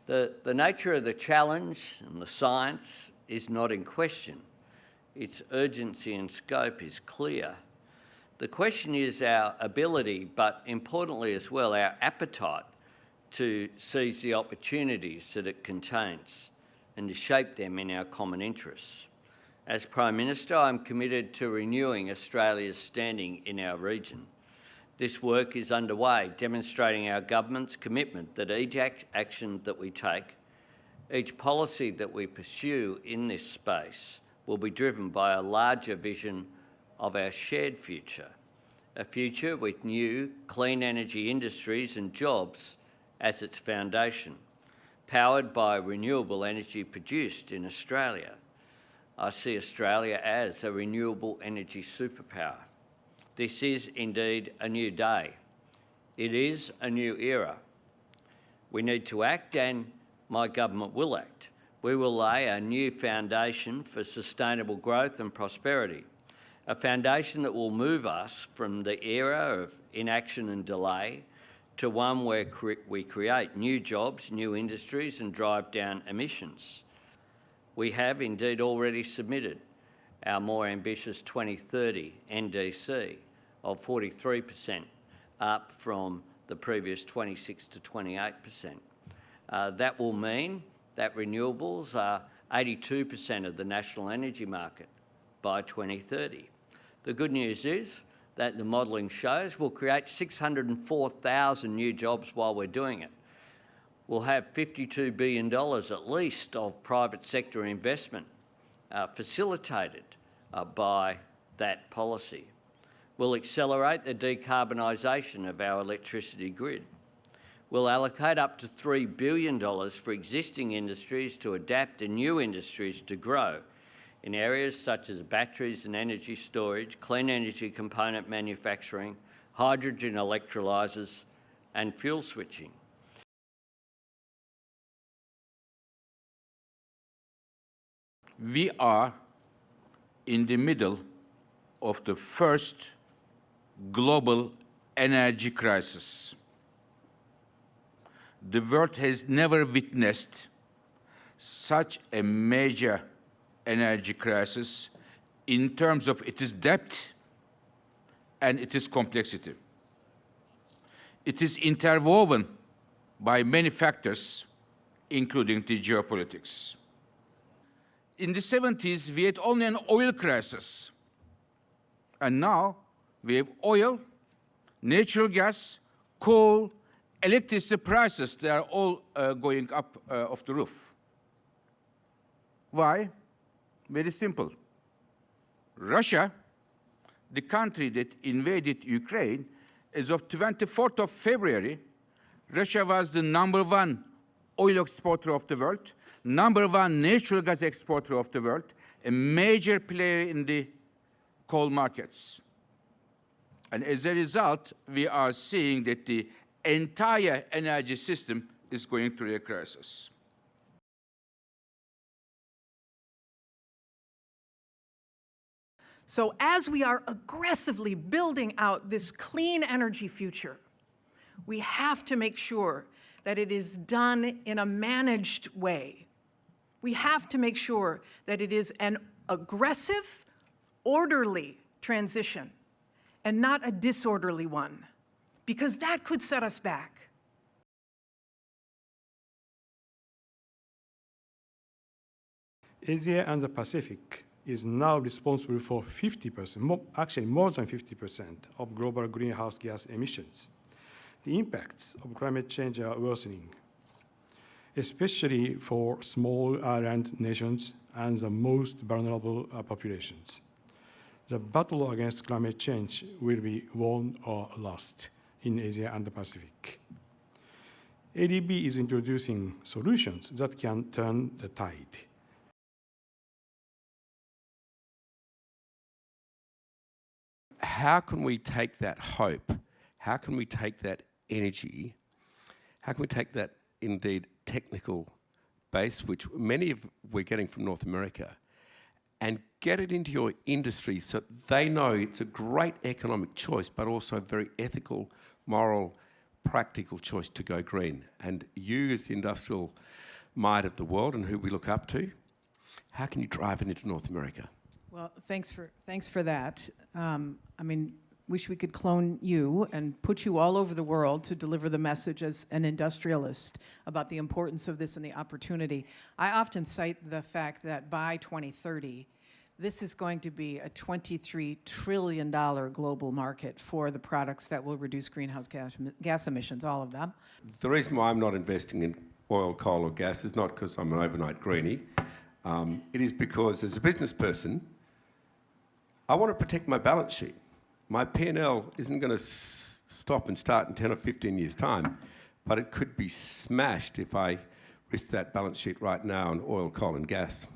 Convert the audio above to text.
The nature of the challenge and the science is not in question. Its urgency and scope is clear. The question is our ability, but importantly as well, our appetite to seize the opportunities that it contains and to shape them in our common interests. As Prime Minister, I'm committed to renewing Australia's standing in our region. This work is underway, demonstrating our government's commitment that each action that we take, each policy that we pursue in this space will be driven by a larger vision of our shared future, a future with new, clean energy industries and jobs as its foundation, powered by renewable energy produced in Australia. I see Australia as a renewable energy superpower. This is indeed a new day. It is a new era. We need to act, and my government will act. We will lay a new foundation for sustainable growth and prosperity, a foundation that will move us from the era of inaction and delay to one where we create new jobs, new industries and drive down emissions. We have indeed already submitted our more ambitious 2030 NDC of 43%, up from the previous 26 to 28%. That will mean that renewables are 82% of the national energy market by 2030. The good news is that the modelling shows we'll create 604,000 new jobs while we're doing it. We'll have $52 billion at least of private sector investment facilitated by that policy. We'll accelerate the decarbonisation of our electricity grid. We'll allocate up to $3 billion for existing industries to adapt and new industries to grow in areas such as batteries and energy storage, clean energy component manufacturing, hydrogen electrolysers and fuel switching. We are in the middle of the first global energy crisis. The world has never witnessed such a major energy crisis in terms of its depth and its complexity. It is interwoven by many factors, including the geopolitics. In the 70s, we had only an oil crisis. And now we have oil, natural gas, coal, electricity prices. They are all going up off the roof. Why? Very simple. Russia, the country that invaded Ukraine, as of 24th of February, Russia was the #1 oil exporter of the world, #1 natural gas exporter of the world, a major player in the coal markets. And as a result, we are seeing that the entire energy system is going through a crisis. So as we are aggressively building out this clean energy future, we have to make sure that it is done in a managed way. We have to make sure that it is an aggressive, orderly transition and not a disorderly one, because that could set us back. Asia and the Pacific is now responsible for 50%, actually more than 50% of global greenhouse gas emissions. The impacts of climate change are worsening, especially for small island nations and the most vulnerable populations. The battle against climate change will be won or lost in Asia and the Pacific. ADB is introducing solutions that can turn the tide. How can we take that hope? How can we take that energy? How can we take that, indeed, technical base, which many of we're getting from North America, and get it into your industry so they know it's a great economic choice, but also very ethical, moral, practical choice to go green. And you, as the industrial might of the world and who we look up to, how can you drive it into North America? Well, thanks for that. I mean, wish we could clone you and put you all over the world to deliver the message as an industrialist about the importance of this and the opportunity. I often cite the fact that by 2030, this is going to be a $23 trillion global market for the products that will reduce greenhouse gas emissions, all of them. The reason why I'm not investing in oil, coal or gas is not because I'm an overnight greenie. It is because as a business person, I want to protect my balance sheet. My P&L isn't going to stop and start in 10 or 15 years' time, but it could be smashed if I risk that balance sheet right now on oil, coal and gas.